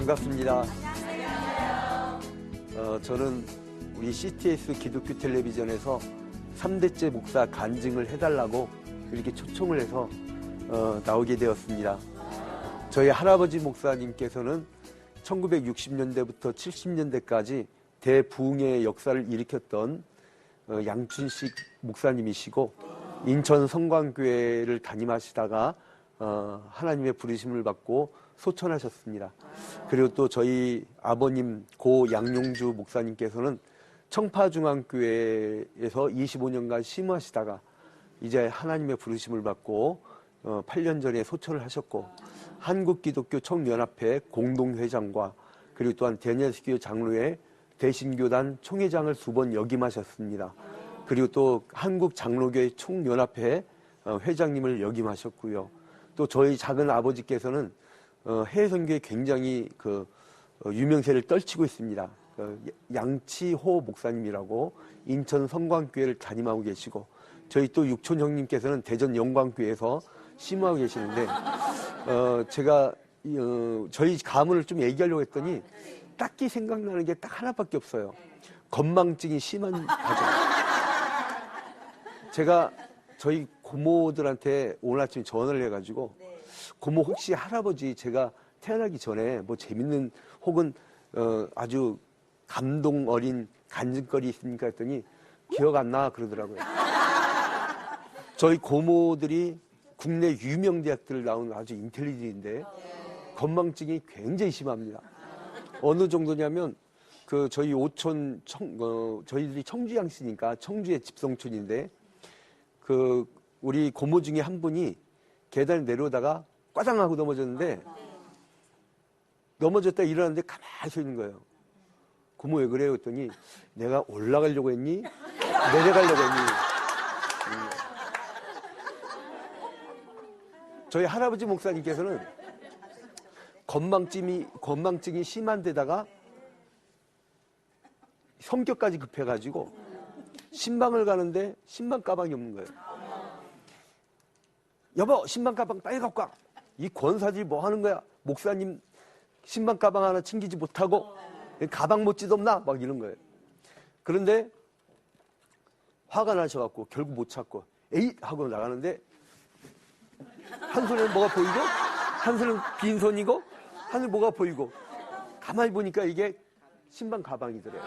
반갑습니다. 저는 우리 CTS 기독교 텔레비전에서 3대째 목사 간증을 해달라고 이렇게 초청을 해서 나오게 되었습니다. 저희 할아버지 목사님께서는 1960년대부터 70년대까지 대부흥의 역사를 일으켰던 양춘식 목사님이시고 인천 성광교회를 담임하시다가 하나님의 부르심을 받고 소천하셨습니다. 그리고 또 저희 아버님 고 양용주 목사님께서는 청파중앙교회에서 25년간 심호하시다가 이제 하나님의 부르심을 받고 8년 전에 소천을 하셨고 한국기독교 총연합회 공동회장과 그리고 또한 대녀스교 장로회 대신교단 총회장을 2번 역임하셨습니다. 그리고 또 한국장로교회 총연합회 회장님을 역임하셨고요. 또 저희 작은 아버지께서는 해외선교에 굉장히 유명세를 떨치고 있습니다. 양치호 목사님이라고 인천 성광교회를 담임하고 계시고 저희 또 육촌 형님께서는 대전 영광교회에서 심호하고 계시는데 제가 저희 가문을 좀 얘기하려고 했더니 딱히 생각나는 게 딱 하나밖에 없어요. 건망증이 심한 가정. 제가 저희 고모들한테 오늘 아침에 전화를 해가지고 고모 혹시 할아버지 제가 태어나기 전에 뭐 재밌는 혹은 아주 감동 어린 간증거리 있습니까 했더니 기억 안 나 그러더라고요. 저희 고모들이 국내 유명 대학들을 나온 아주 인텔리전인데 건망증이 굉장히 심합니다. 어느 정도냐면 저희 오촌 저희들이 청주 양씨니까 청주의 집성촌인데 우리 고모 중에 한 분이 계단을 내려오다가 꽈장하고 넘어졌는데 넘어졌다 일어났는데 가만히 서 있는 거예요. 고모 왜 그래요? 했더니 내가 올라가려고 했니? 내려가려고 했니? 저희 할아버지 목사님께서는 건망증이 심한 데다가 성격까지 급해가지고 신방을 가는데 신방 가방이 없는 거예요. 여보 신방 가방 빨리 갖고 와. 이 권사들이 뭐 하는 거야? 목사님 신방 가방 하나 챙기지 못하고 가방 못지도 없나? 막 이런 거예요. 그런데 화가 나셔갖고 결국 못 찾고 에잇 하고 나가는데 한 손에는 뭐가 보이고 한 손은 빈손이고 한 손에 뭐가 보이고 가만히 보니까 이게 신방 가방이더래요.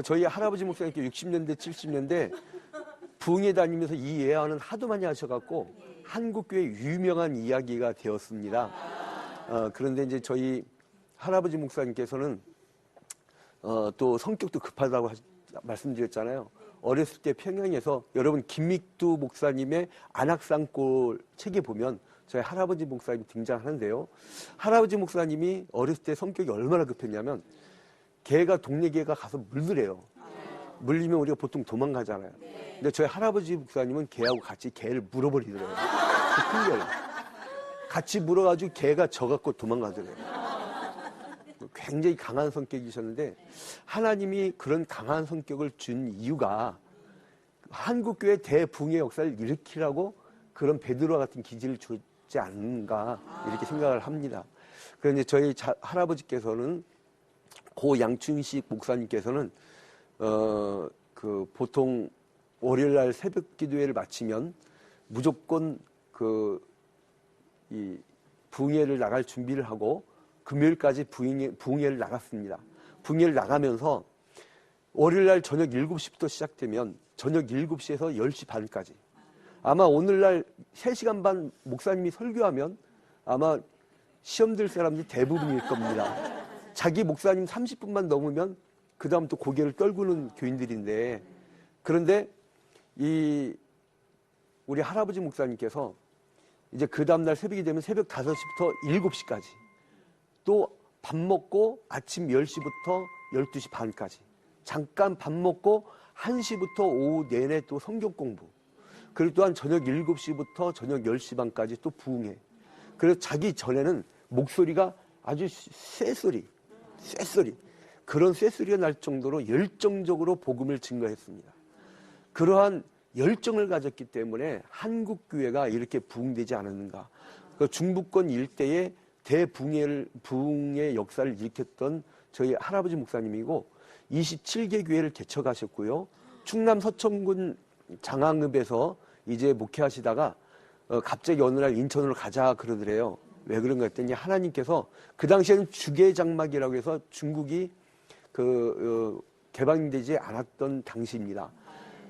저희 할아버지 목사님께 60년대 70년대 부흥회 다니면서 이 예언은 하도 많이 하셔갖고 한국교회 유명한 이야기가 되었습니다. 그런데 이제 저희 할아버지 목사님께서는 또 성격도 급하다고 말씀드렸잖아요. 어렸을 때 평양에서 여러분 김믹두 목사님의 안악산골 책에 보면 저희 할아버지 목사님이 등장하는데요. 할아버지 목사님이 어렸을 때 성격이 얼마나 급했냐면 개가 동네 개가 가서 물더래요. 물리면 우리가 보통 도망가잖아요. 근데 저희 할아버지 목사님은 개하고 같이 개를 물어버리더래요. 큰 개를. 같이 물어가지고 개가 져갖고 도망가더래요. 굉장히 강한 성격이셨는데 하나님이 그런 강한 성격을 준 이유가 한국교회 대붕의 역사를 일으키라고 그런 베드로와 같은 기질을 주지 않는가 이렇게 생각을 합니다. 그런데 저희 할아버지께서는 고 양춘식 목사님께서는 보통 월요일날 새벽 기도회를 마치면 무조건 이 부흥회를 나갈 준비를 하고 금요일까지 부흥회를 나갔습니다. 부흥회를 나가면서 월요일날 저녁 7시부터 시작되면 저녁 7시에서 10시 반까지 아마 오늘날 3시간 반 목사님이 설교하면 아마 시험 들 사람들이 대부분일 겁니다. 자기 목사님 30분만 넘으면 그 다음 또 고개를 떨구는 교인들인데 그런데 우리 할아버지 목사님께서 이제 그 다음날 새벽이 되면 새벽 5시부터 7시까지 또 밥 먹고 아침 10시부터 12시 반까지 잠깐 밥 먹고 1시부터 오후 내내 또 성경 공부 그리고 또한 저녁 7시부터 저녁 10시 반까지 또 부흥회 그래서 자기 전에는 목소리가 아주 쇠소리 그런 쇠소리가 날 정도로 열정적으로 복음을 증거했습니다. 그러한 열정을 가졌기 때문에 한국교회가 이렇게 부흥되지 않았는가. 중부권 일대에 대붕의 역사를 일으켰던 저희 할아버지 목사님이고 27개 교회를 개척하셨고요. 충남 서천군 장항읍에서 이제 목회하시다가 갑자기 어느 날 인천으로 가자 그러더래요. 왜 그런가 했더니 하나님께서 그 당시에는 주계장막이라고 해서 중국이 개방되지 않았던 당시입니다.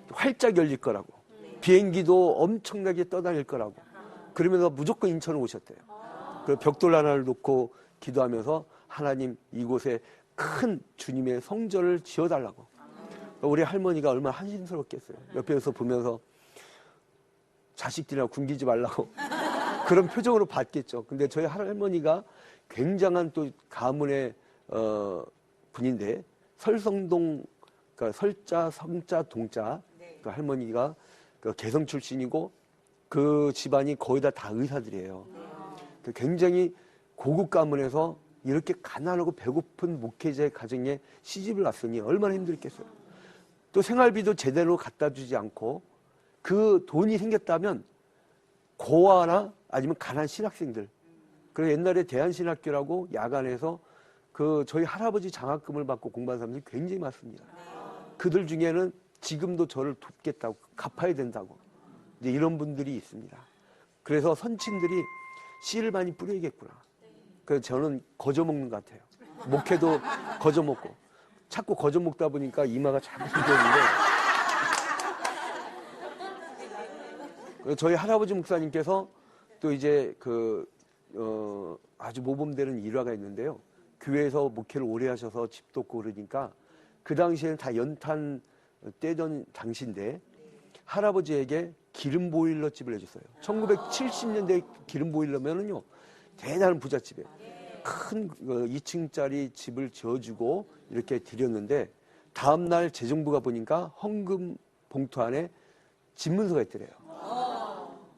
활짝 열릴 거라고. 비행기도 엄청나게 떠다닐 거라고. 그러면서 무조건 인천으로 오셨대요. 그 벽돌 하나를 놓고 기도하면서 하나님 이곳에 큰 주님의 성전을 지어달라고. 우리 할머니가 얼마나 한심스럽겠어요. 옆에서 보면서 자식들이나 굶기지 말라고 그런 표정으로 봤겠죠. 근데 저희 할머니가 굉장한 또 가문의 분인데 설성동, 그러니까 설자, 성자, 동자 그 할머니가 그 개성 출신이고 그 집안이 거의 다 의사들이에요. 굉장히 고급 가문에서 이렇게 가난하고 배고픈 목회자의 가정에 시집을 왔으니 얼마나 힘들겠어요. 또 생활비도 제대로 갖다 주지 않고 그 돈이 생겼다면 고아나 아니면 가난 신학생들. 그래서 옛날에 대한신학교라고 야간에서 저희 할아버지 장학금을 받고 공부한 사람들이 굉장히 많습니다. 그들 중에는 지금도 저를 돕겠다고 갚아야 된다고 이제 이런 분들이 있습니다. 그래서 선친들이 씨를 많이 뿌려야겠구나. 그래서 저는 거저 먹는 것 같아요. 목회도 거저 먹고 자꾸 거저 먹다 보니까 이마가 자꾸 휘어지는데 저희 할아버지 목사님께서 또 이제 아주 모범되는 일화가 있는데요. 교회에서 목회를 오래 하셔서 집도 없고 그러니까 그 당시에는 다 연탄 떼던 당시인데 할아버지에게 기름 보일러 집을 해줬어요. 1970년대 기름 보일러면은요 대단한 부잣집이에요. 큰 2층짜리 집을 지어주고 이렇게 드렸는데 다음날 재정부가 보니까 헌금 봉투 안에 집문서가 있더래요.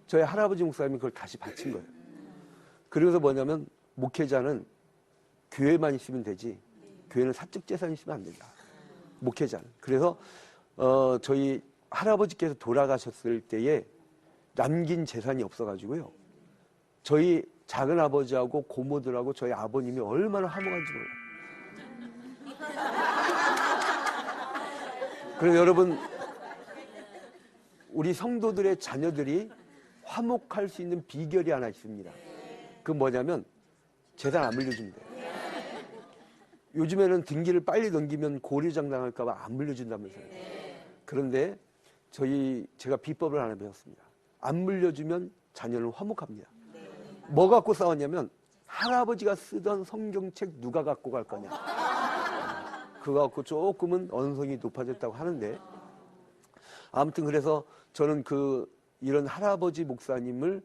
저희 할아버지 목사님이 그걸 다시 바친 거예요. 그래서 뭐냐면 목회자는 교회만 있으면 되지 교회는 사적 재산이 있으면 안 된다. 목회자는. 그래서 저희 할아버지께서 돌아가셨을 때에 남긴 재산이 없어가지고요. 저희 작은 아버지하고 고모들하고 저희 아버님이 얼마나 화목한지 몰라요. 그래서 여러분 우리 성도들의 자녀들이 화목할 수 있는 비결이 하나 있습니다. 그건 뭐냐면 재산 안 물려주면 돼요. 요즘에는 등기를 빨리 넘기면 고리장 당할까 봐 안 물려준다면서요. 그런데 제가 비법을 하나 배웠습니다. 안 물려주면 자녀는 화목합니다. 뭐 갖고 싸웠냐면 할아버지가 쓰던 성경책 누가 갖고 갈 거냐. 그거 갖고 조금은 언성이 높아졌다고 하는데 아무튼 그래서 저는 이런 할아버지 목사님을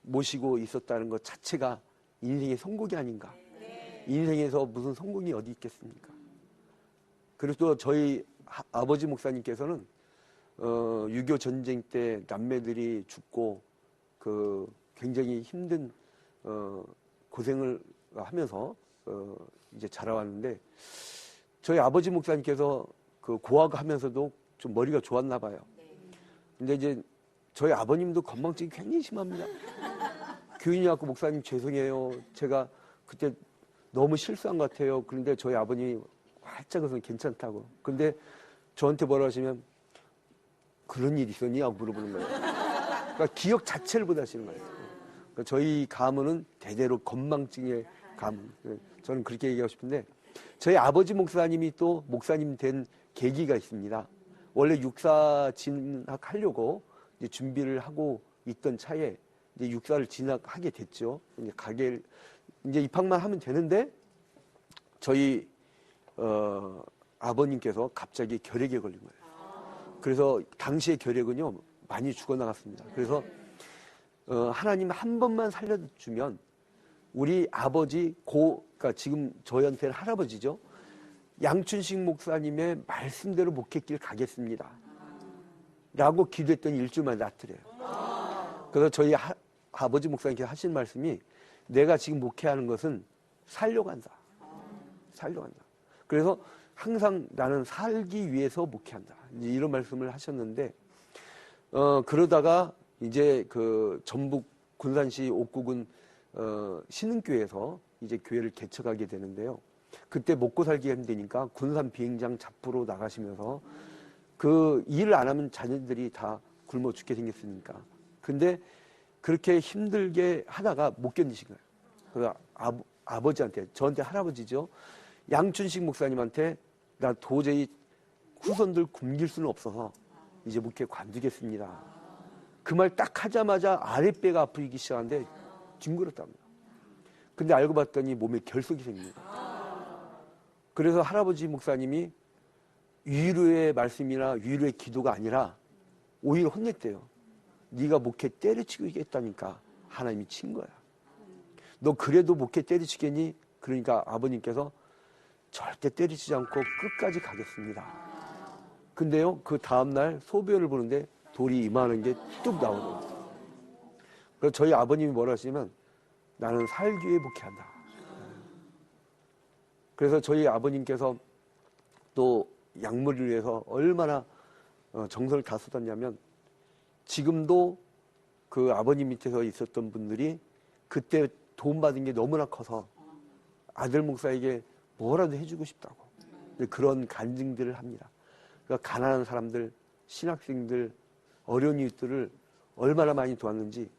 모시고 있었다는 것 자체가 인생의 성공이 아닌가. 인생에서 무슨 성공이 어디 있겠습니까? 그리고 또 저희 아버지 목사님께서는 6.25 전쟁 때 남매들이 죽고 굉장히 힘든 고생을 하면서 이제 자라왔는데 저희 아버지 목사님께서 고아하면서도 좀 머리가 좋았나 봐요. 근데 이제 저희 아버님도 건망증이 굉장히 심합니다. 교인이 왔고 목사님 죄송해요. 제가 그때 너무 실수한 것 같아요. 그런데 저희 아버님이 활짝 웃으면 괜찮다고. 근데 저한테 뭐라 하시면 그런 일 있었니? 하고 물어보는 거예요. 그러니까 기억 자체를 못 하시는 거예요. 그러니까 저희 가문은 대대로 건망증의 가문. 저는 그렇게 얘기하고 싶은데 저희 아버지 목사님이 또 목사님 된 계기가 있습니다. 원래 육사 진학하려고 이제 준비를 하고 있던 차에 이제 육사를 진학하게 됐죠. 이제 입학만 하면 되는데 저희 아버님께서 갑자기 결핵에 걸린 거예요. 그래서 당시의 결핵은요 많이 죽어나갔습니다. 그래서 하나님 한 번만 살려주면 우리 아버지 그러니까 지금 저희한테는 할아버지죠. 양춘식 목사님의 말씀대로 목회길 가겠습니다. 라고 기도했더니 일주일만에 낫더래요. 그래서 저희 아버지 목사님께서 하신 말씀이 내가 지금 목회하는 것은 살려고 한다. 살려고 한다. 그래서 항상 나는 살기 위해서 목회한다. 이제 이런 말씀을 하셨는데 그러다가 이제 전북 군산시 옥구군 신흥교회에서 이제 교회를 개척하게 되는데요. 그때 먹고 살기가 힘드니까 군산 비행장 잡부로 나가시면서 그 일을 안 하면 자녀들이 다 굶어 죽게 생겼으니까. 근데 그렇게 힘들게 하다가 못 견디신 거예요. 그래서 아버지한테, 저한테 할아버지죠. 양춘식 목사님한테 나 도저히 후손들 굶길 수는 없어서 이제 목회 관두겠습니다. 그 말 딱 하자마자 아랫배가 아프기 시작하는데 뒹굴었답니다. 근데 알고 봤더니 몸에 결석이 생깁니다. 그래서 할아버지 목사님이 위로의 말씀이나 위로의 기도가 아니라 오히려 혼냈대요. 네가 목회 때려치겠다니까 하나님이 친 거야. 너 그래도 목회 때려치겠니? 그러니까 아버님께서 절대 때리지 않고 끝까지 가겠습니다. 근데요, 그 다음날 소변을 보는데 돌이 이만한 게 뚝 나오더라고요. 그래서 저희 아버님이 뭐라 하시냐면 나는 살기 위해 목회한다. 그래서 저희 아버님께서 또 약물을 위해서 얼마나 정성을 다 쏟았냐면 지금도 그 아버님 밑에서 있었던 분들이 그때 돈 받은 게 너무나 커서 아들 목사에게 뭐라도 해주고 싶다고 그런 간증들을 합니다. 그러니까 가난한 사람들, 신학생들, 어려운 이웃들을 얼마나 많이 도왔는지.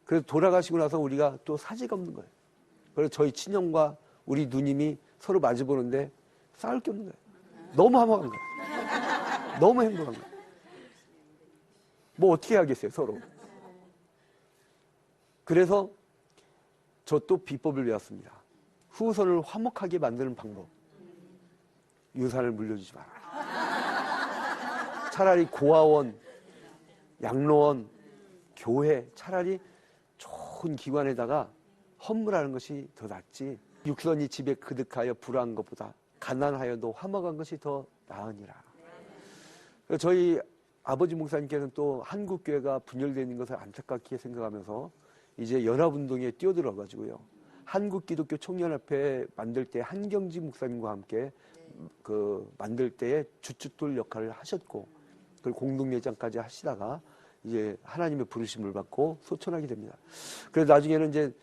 그래서 돌아가시고 나서 우리가 또 사지가 없는 거예요. 그래서 저희 친형과 우리 누님이 서로 마주보는데 싸울 게 없는 거예요. 너무 화목한 거예요. 너무 행복한 거예요. 뭐 어떻게 하겠어요, 서로. 그래서 저 또 비법을 배웠습니다. 후손을 화목하게 만드는 방법. 유산을 물려주지 마라. 차라리 고아원, 양로원, 교회, 차라리 좋은 기관에다가 헌물하는 것이 더 낫지. 육선이 집에 그득하여 불화한 것보다 가난하여도 화목한 것이 더 나으니라. 저희 아버지 목사님께서는 또 한국교회가 분열되는 것을 안타깝게 생각하면서 이제 연합운동에 뛰어들어가지고요. 한국기독교 총연합회 만들 때 한경지 목사님과 함께 만들 때에 주춧돌 역할을 하셨고, 그리고 공동회장까지 하시다가 이제 하나님의 부르심을 받고 소천하게 됩니다. 그래서 나중에는 이제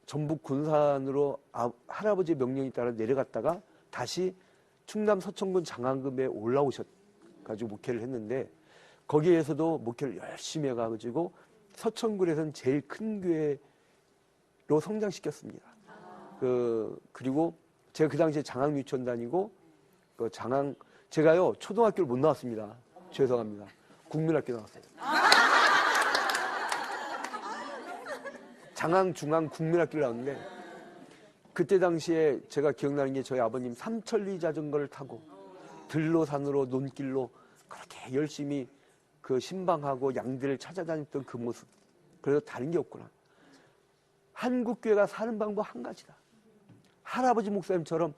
전북 군산으로 할아버지의 명령에 따라 내려갔다가 다시 충남 서천군 장안금에 올라오셔가지고 목회를 했는데 거기에서도 목회를 열심히 해가지고 서천군에서는 제일 큰 교회로 성장시켰습니다. 그리고 제가 그 당시에 장항 유치원 다니고 제가요 초등학교를 못 나왔습니다. 죄송합니다. 국민학교 나왔어요. 장항, 중항, 국민학교를 나왔는데 그때 당시에 제가 기억나는 게 저희 아버님 삼천리 자전거를 타고 들로 산으로 논길로 그렇게 열심히 신방하고 양들을 찾아다녔던 그 모습. 그래서 다른 게 없구나. 한국교회가 사는 방법 한 가지다. 할아버지 목사님처럼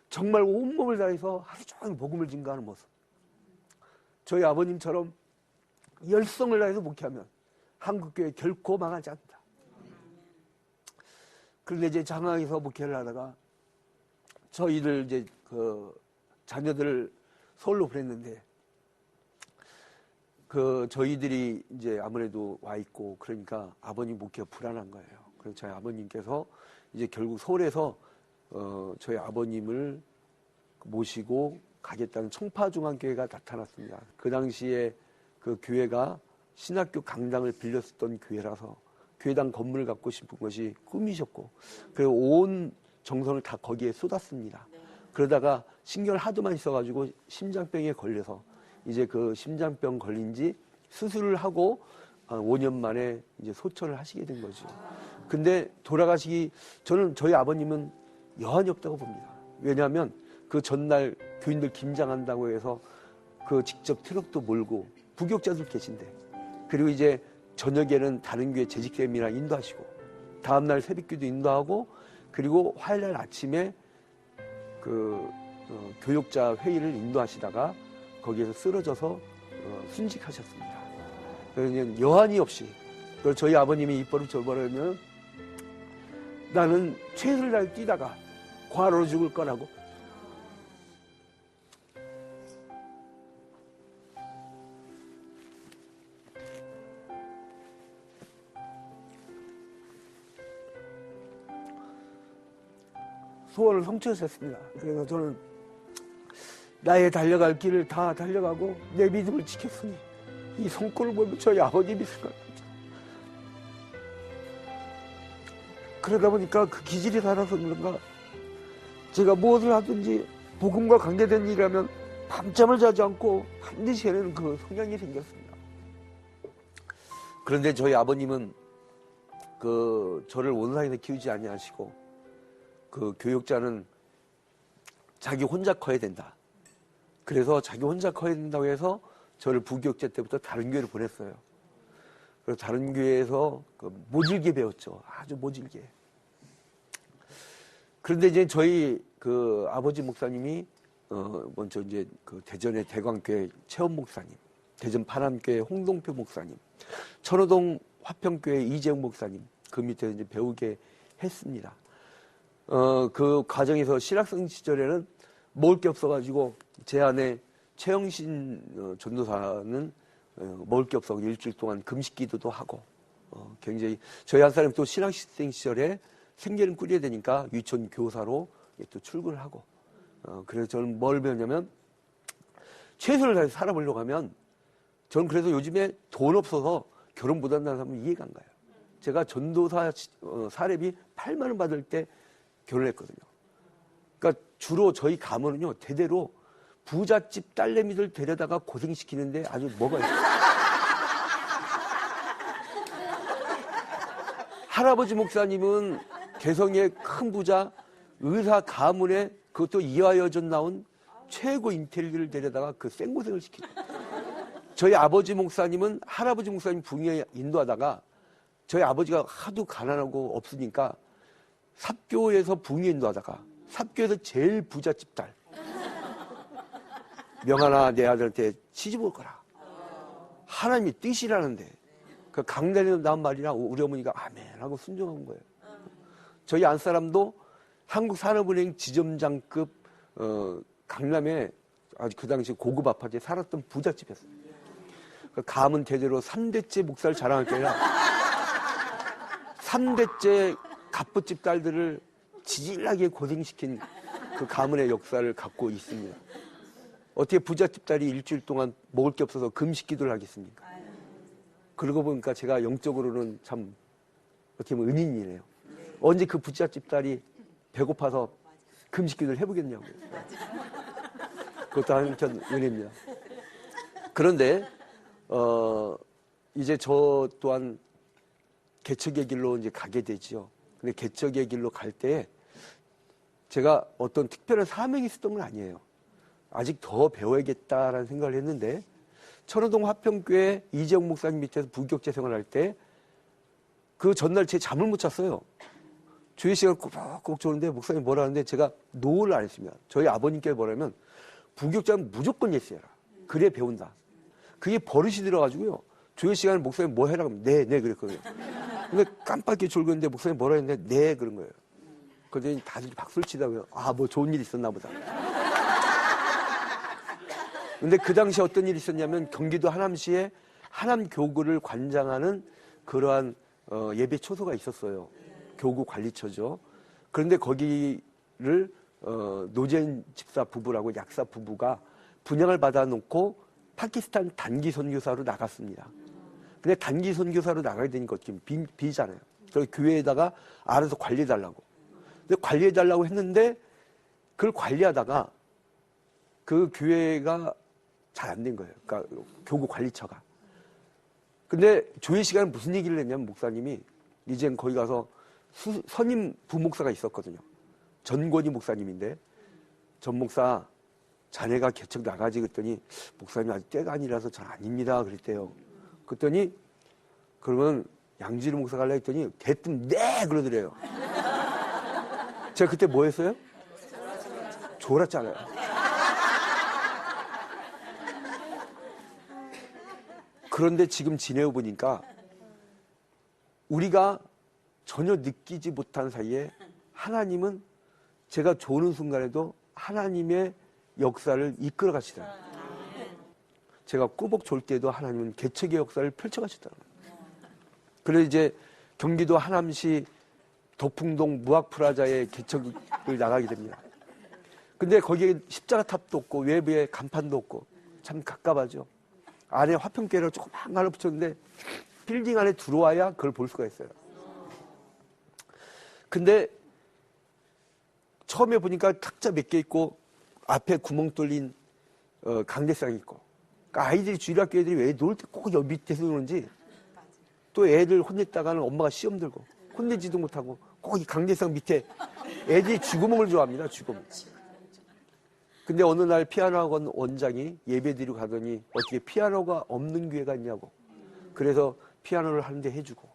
정말 온몸을 다해서 하루 종일 복음을 증거하는 모습. 저희 아버님처럼 열성을 다해서 목회하면 한국교회 결코 망하지 않는다. 그런데 이제 장항에서 목회를 하다가 저희들 이제 자녀들을 서울로 보냈는데 저희들이 이제 아무래도 와 있고 그러니까 아버님 목회가 불안한 거예요. 그래서 저희 아버님께서 이제 결국 서울에서 저희 아버님을 모시고 가겠다는 청파중앙교회가 나타났습니다. 그 당시에 그 교회가 신학교 강당을 빌렸었던 교회라서 교회당 건물을 갖고 싶은 것이 꿈이셨고 그리고 온 정성을 다 거기에 쏟았습니다. 그러다가 신경을 하도만 있어가지고 심장병에 걸려서 이제 그 심장병 걸린 지 수술을 하고 5년 만에 이제 소천을 하시게 된 거죠. 근데 저는 저희 아버님은 여한이 없다고 봅니다. 왜냐하면 그 전날 교인들 김장한다고 해서 직접 트럭도 몰고 부교육자들 계신데 그리고 이제 저녁에는 다른 교회 재직쌤이랑 인도하시고 다음날 새벽기도 인도하고 그리고 화요일날 아침에 교육자 회의를 인도하시다가 거기에서 쓰러져서 순직하셨습니다. 그러니 여한이 없이 저희 아버님이 입버릇 저버릇하면 나는 최선을 다해 뛰다가 과로로 죽을 거라고. 소원을 성취했습니다. 그래서 저는 나의 달려갈 길을 다 달려가고 내 믿음을 지켰으니 이 성과를 보면 저희 아버님이 생각납니다. 그러다 보니까 그 기질이 살아서 그런가 제가 무엇을 하든지 복음과 관계된 일이라면 밤잠을 자지 않고 반드시 해내는 그 성향이 생겼습니다. 그런데 저희 아버님은 저를 원상에서 키우지 아니하시고 그 교육자는 자기 혼자 커야 된다. 그래서 자기 혼자 커야 된다고 해서 저를 부교육자 때부터 다른 교회를 보냈어요. 그래서 다른 교회에서 모질게 배웠죠. 아주 모질게. 그런데 이제 저희 아버지 목사님이 먼저 이제 대전의 대광교회 최원 목사님, 대전 파남교회 홍동표 목사님, 천호동 화평교회 이재용 목사님 그 밑에 이제 배우게 했습니다. 그 과정에서 신학생 시절에는 먹을 게 없어가지고 제 아내 최영신 전도사는 먹을 게 없어서 일주일 동안 금식 기도도 하고 굉장히 저희 한 사람이 또 신학생 시절에 생계를 꾸려야 되니까 유치원 교사로 또 출근을 하고 그래서 저는 뭘 배웠냐면 최선을 다해서 살아보려고 하면 저는 그래서 요즘에 돈 없어서 결혼 못한다는 사람은 이해가 안 가요. 제가 전도사 사례비 8만 원 받을 때 결혼했거든요. 그러니까 주로 저희 가문은요 대대로 부잣집 딸내미들 데려다가 고생시키는데 아주 뭐가 있어요. 할아버지 목사님은 개성의 큰 부자 의사 가문에 그것도 이화여전 나온 최고 인텔리를 데려다가 그 생고생을 시키죠. 저희 아버지 목사님은 할아버지 목사님 부흥회 인도하다가 저희 아버지가 하도 가난하고 없으니까 삽교에서 부흥회 인도하다가 삽교에서 제일 부잣집 딸 명하나 내 아들한테 시집 올 거라. 하나님이 뜻이라는데 그 강단에서 나온 말이라 우리 어머니가 아멘 하고 순종한 거예요. 저희 안사람도 한국산업은행 지점장급 강남에 아주 그 당시 고급 아파트에 살았던 부잣집이었어요. 그 가문 대대로 3대째 목사를 자랑할 게 아니라 3대째 갑부집 딸들을 지질하게 고생시킨 그 가문의 역사를 갖고 있습니다. 어떻게 부잣집 딸이 일주일 동안 먹을 게 없어서 금식 기도를 하겠습니까? 그러고 보니까 제가 영적으로는 참 어떻게 보면 은인이네요. 언제 그 부잣집 딸이 배고파서 금식 기도를 해보겠냐고요. 그것도 한편 은혜입니다. 그런데 이제 저 또한 개척의 길로 이제 가게 되지요. 근데 개척의 길로 갈 때 제가 어떤 특별한 사명이 있었던 건 아니에요. 아직 더 배워야겠다라는 생각을 했는데 천호동 화평교회 이재용 목사님 밑에서 부교육자 생활할 때 그 전날 제 잠을 못 잤어요. 주일 시간을 꼭 조는데 목사님이 뭐라 하는데 제가 노를 안 했습니다. 저희 아버님께 뭐라면 부교육자는 무조건 예스해라. 그래 배운다. 그게 버릇이 들어가지고요. 주일 시간에 목사님 뭐 해라 그러면 네 그랬거든요. 근데 깜빡이 졸고있는데 목사님이 뭐라 했는데 네 그런 거예요. 그랬더니 다들 박수를 치다고요. 뭐 좋은 일 있었나 보다. 근데 그 당시에 어떤 일이 있었냐면 경기도 하남시에 하남교구를 관장하는 그러한 예배 초소가 있었어요. 교구 관리처죠. 그런데 거기를 노재인 집사 부부라고 약사 부부가 분양을 받아놓고 파키스탄 단기 선교사로 나갔습니다. 근데 단기 선교사로 나가야 되니까 지금 비잖아요. 그래서 교회에다가 알아서 관리해달라고. 근데 관리해달라고 했는데 그걸 관리하다가 그 교회가 잘 안 된 거예요. 그러니까 교구 관리처가. 근데 조회 시간에 무슨 얘기를 했냐면 목사님이 이젠 거기 가서 선임 부목사가 있었거든요. 전권희 목사님인데 전 목사 자네가 개척 나가지 그랬더니 목사님 아직 때가 아니라서 잘 아닙니다 그랬대요. 그랬더니 그러면 양지루 목사가 하려고 했더니 대뜸 네 그러더래요. 제가 그때 뭐 했어요? 졸았잖아요. 그런데 지금 지내어 보니까 우리가 전혀 느끼지 못한 사이에 하나님은 제가 조는 순간에도 하나님의 역사를 이끌어 가시더라고요. 제가 꾸벅 졸 때도 하나님은 개척의 역사를 펼쳐 가시더라고요. 그래서 이제 경기도 하남시 덕풍동 무학프라자에 개척을 나가게 됩니다. 근데 거기에 십자가 탑도 없고 외부에 간판도 없고 참 갑갑하죠. 안에 화평계를 조그만 하나 붙였는데 빌딩 안에 들어와야 그걸 볼 수가 있어요. 근데 처음에 보니까 탁자 몇 개 있고 앞에 구멍 뚫린 강대상이 있고, 그러니까 아이들이 주일학교 애들이 왜 놀 때 꼭 여기 밑에서 노는지, 또 애들 혼냈다가는 엄마가 시험 들고 혼내지도 못하고 꼭 이 강대상 밑에 애들이 쥐구멍을 좋아합니다. 쥐구멍. 근데 어느 날 피아노 학원 원장이 예배드리고 가더니 어떻게 피아노가 없는 교회가 있냐고, 그래서 피아노를 하는데 해주고,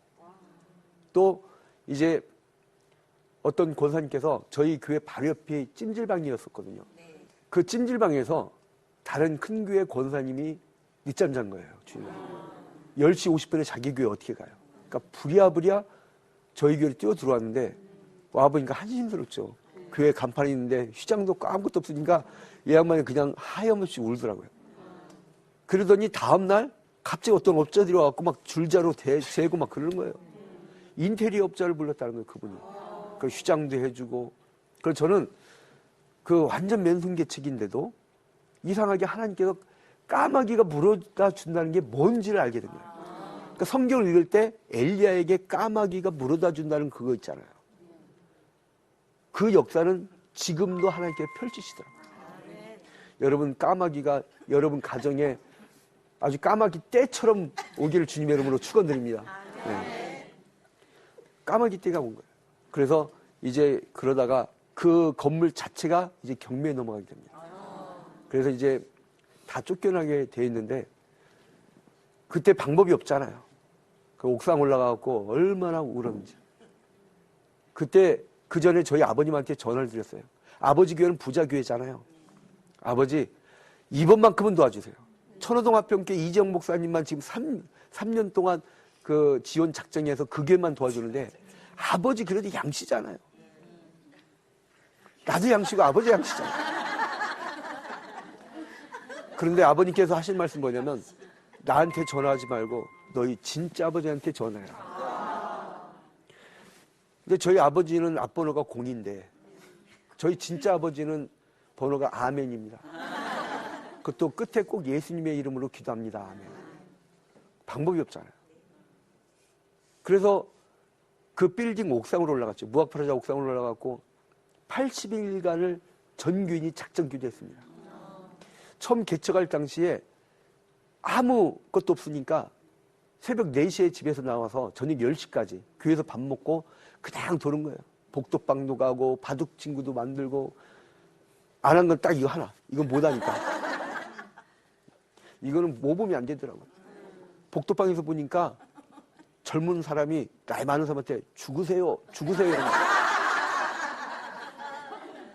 또 이제 어떤 권사님께서 저희 교회 바로 옆에 찜질방이었었거든요. 그 찜질방에서 다른 큰 교회 권사님이 늦잠 잔 거예요. 주일날 10시 50분에 자기 교회 어떻게 가요? 그러니까 부랴부랴 저희 교회로 뛰어 들어왔는데 와보니까 한심스럽죠. 교회 간판이 있는데 휘장도 없고 아무것도 없으니까 이 양반이 그냥 하염없이 울더라고요. 그러더니 다음날 갑자기 어떤 업자들이 와갖고 막 줄자로 재고 막 그러는 거예요. 인테리어 업자를 불렀다는 거예요, 그분이. 그 휘장도 해주고. 그래서 저는 그 완전 맨손개척인데도 이상하게 하나님께서 까마귀가 물어다 준다는 게 뭔지를 알게 된 거예요. 그러니까 성경을 읽을 때 엘리야에게 까마귀가 물어다 준다는 그거 있잖아요. 그 역사는 지금도 하나님께서 펼치시더라고요. 여러분, 까마귀가 여러분 가정에 아주 까마귀 떼처럼 오기를 주님의 이름으로 축원드립니다. 네. 까마귀 떼가 온 거예요. 그래서 이제 그러다가 그 건물 자체가 이제 경매에 넘어가게 됩니다. 그래서 이제 다 쫓겨나게 돼 있는데 그때 방법이 없잖아요. 그 옥상 올라가고 얼마나 울었는지. 그때 그 전에 저희 아버님한테 전화를 드렸어요. 아버지 교회는 부자 교회잖아요. 아버지, 이번만큼은 도와주세요. 천호동 화평교회 이재영 목사님만 지금 3년 동안 그 지원 작정해서 그 교회만 도와주는데 아버지 그래도 양씨잖아요. 나도 양씨고 아버지 양씨잖아요. 그런데 아버님께서 하신 말씀 뭐냐면 나한테 전화하지 말고 너희 진짜 아버지한테 전화해라. 근데 저희 아버지는 앞번호가 0인데 저희 진짜 아버지는 번호가 아멘입니다. 그것도 끝에 꼭 예수님의 이름으로 기도합니다. 아멘. 방법이 없잖아요. 그래서 그 빌딩 옥상으로 올라갔죠. 무학프라자 옥상으로 올라갔고 80일간을 전교인이 작정 기도했습니다. 처음 개척할 당시에 아무것도 없으니까 새벽 4시에 집에서 나와서 저녁 10시까지 교회에서 밥 먹고 그냥 도는 거예요. 복도방도 가고 바둑 친구도 만들고. 안 한 건 딱 이거 하나. 이건 못하니까. 이거는 모범이 안 되더라고요. 복도방에서 보니까 젊은 사람이 나이 많은 사람한테 죽으세요 이러는 거예요.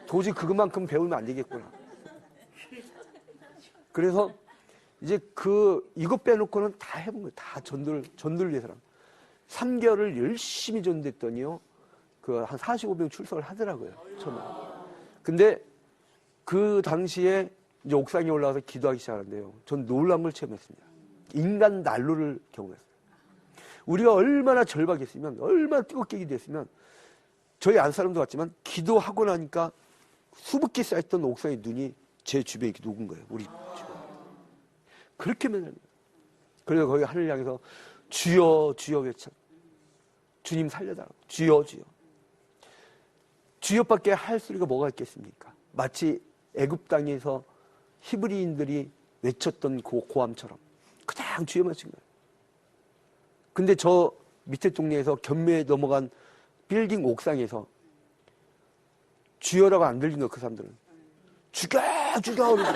도저히 그것만큼 배우면 안 되겠구나. 그래서 이제 이거 빼놓고는 다 해본 거예요. 다 전도를 위해서랑. 3개월을 열심히 전도했더니요. 한 45명 출석을 하더라고요. 처음에. 근데 그 당시에 이제 옥상에 올라가서 기도하기 시작하는데요. 전 놀란 걸 체험했습니다. 인간 난로를 경험했어요. 우리가 얼마나 절박했으면, 얼마나 뜨겁게 기도했으면, 저희 안사람도 같지만 기도하고 나니까 수북히 쌓였던 옥상의 눈이 제 주변에 이렇게 녹은 거예요. 우리 주변에. 그렇게 맨날. 그래서 거기 하늘 향해서 주여 주여 외쳐. 주님 살려달라고. 주여 주여. 주여밖에 할 소리가 뭐가 있겠습니까? 마치 애굽 땅에서 히브리인들이 외쳤던 그 고함처럼 그냥 주여만 친 거예요. 근데 저 밑에 동네에서 경매에 넘어간 빌딩 옥상에서 주여라고 안 들린 거예요. 그 사람들은 죽여 그러더라고요.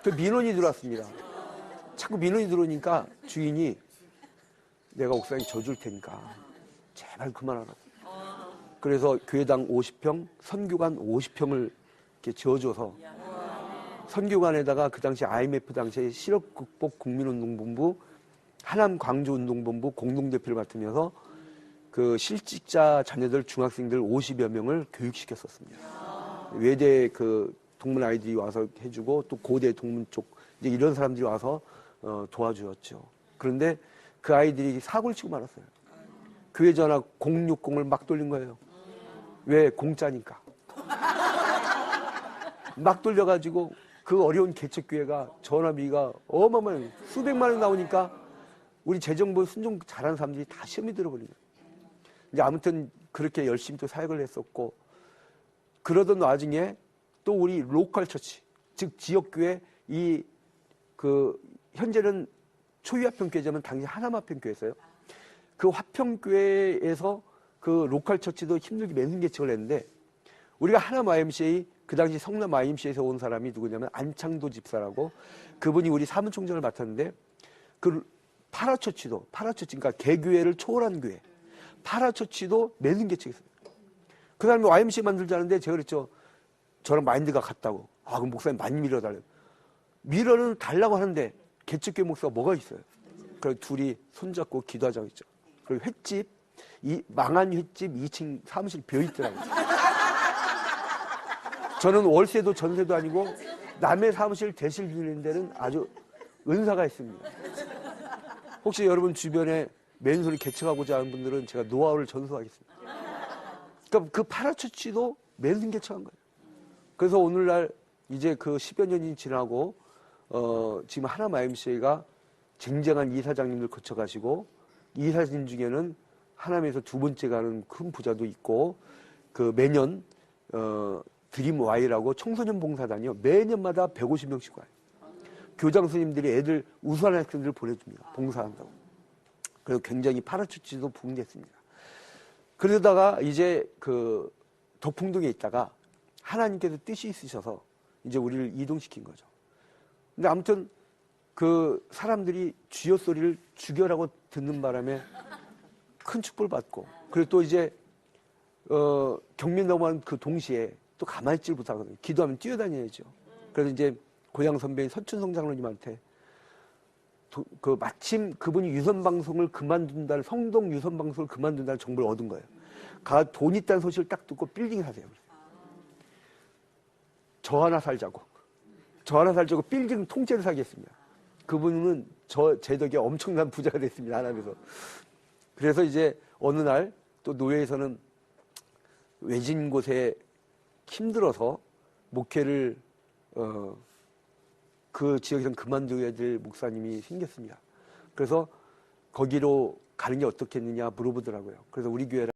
그 민원이 들어왔습니다. 자꾸 민원이 들어오니까 주인이 내가 옥상에 져줄 테니까 제발 그만하라고. 그래서 교회당 50평, 선교관 50평을 이렇게 지어줘서 선교관에다가 그 당시 IMF 당시에 실업극복 국민운동본부, 하남광주운동본부 공동대표를 맡으면서 그 실직자 자녀들 중학생들 50여 명을 교육시켰었습니다. 외대 그 동문 아이들이 와서 해주고 또 고대 동문 쪽 이제 이런 사람들이 와서 도와주었죠. 그런데 그 아이들이 사고를 치고 말았어요. 교회 전화 060을 막 돌린 거예요. 왜? 공짜니까. 막 돌려가지고 그 어려운 개척교회가 전화비가 어마어마한 수백만 원 나오니까 우리 재정부 순종 잘하는 사람들이 다 시험이 들어버린 거예요. 이제 아무튼 그렇게 열심히 또 사역을 했었고, 그러던 와중에 또 우리 로컬 처치, 즉 지역교회 현재는 초유화평교회지만 당시 하남화평교회였어요. 그 화평교회에서 그 로컬 처치도 힘들게 맨손 개척을 했는데, 우리가 하남 YMCA, 그 당시 성남 YMCA에서 온 사람이 누구냐면 안창도 집사라고, 그분이 우리 사무총장을 맡았는데, 그 파라처치, 그러니까 개교회를 초월한 교회, 파라처치도 맨손 개척했어요. 그 다음에 YMCA 만들자는데 제가 그랬죠. 저랑 마인드가 같다고. 그럼 목사님 많이 밀어달래요. 밀어는 달라고 하는데 개척교회 목사가 뭐가 있어요? 그래서 둘이 손잡고 기도하자고 했죠. 그리고 횟집, 망한 횟집 2층 사무실 비어있더라고요. 저는 월세도 전세도 아니고 남의 사무실 대실 빌리는 데는 아주 은사가 있습니다. 혹시 여러분 주변에 맨손을 개척하고자 하는 분들은 제가 노하우를 전수하겠습니다. 그러니까 그 파라처치도 맨손 개척한 거예요. 그래서 오늘날 이제 그 10여 년이 지나고 지금 하남 YMCA가 쟁쟁한 이사장님들 거쳐가시고, 이사님 중에는 하남에서 두 번째 가는 큰 부자도 있고, 그 매년 드림 Y라고 청소년 봉사단이요, 매년마다 150명씩 와요. 교장 선생님들이 애들 우수한 학생들을 보내줍니다. 봉사한다고. 그래서 굉장히 파라처치도 부흥됐습니다. 그러다가 이제 그 덕풍동에 있다가 하나님께서 뜻이 있으셔서 이제 우리를 이동시킨 거죠. 근데 아무튼 그 사람들이 주여 소리를 죽여라고 듣는 바람에 큰 축복을 받고, 그리고 또 이제 경민 넘어가는 그 동시에 또 가만히 있질 못하거든요. 기도하면 뛰어다녀야죠. 그래서 이제 고향 선배인 서춘성 장로님한테 마침 그분이 유선방송을 그만둔다는, 성동 유선방송을 그만둔다는 정보를 얻은 거예요. 돈 있다는 소식을 딱 듣고 빌딩 사세요. 저 하나 살자고 빌딩 통째로 사겠습니다. 그분은 제 덕에 엄청난 부자가 됐습니다. 하나님에서. 그래서 이제 어느 날 또 노예에서는 외진 곳에 힘들어서 목회를 그 지역에서는 그만둬야 될 목사님이 생겼습니다. 그래서 거기로 가는 게 어떻겠느냐 물어보더라고요. 그래서 우리 교회랑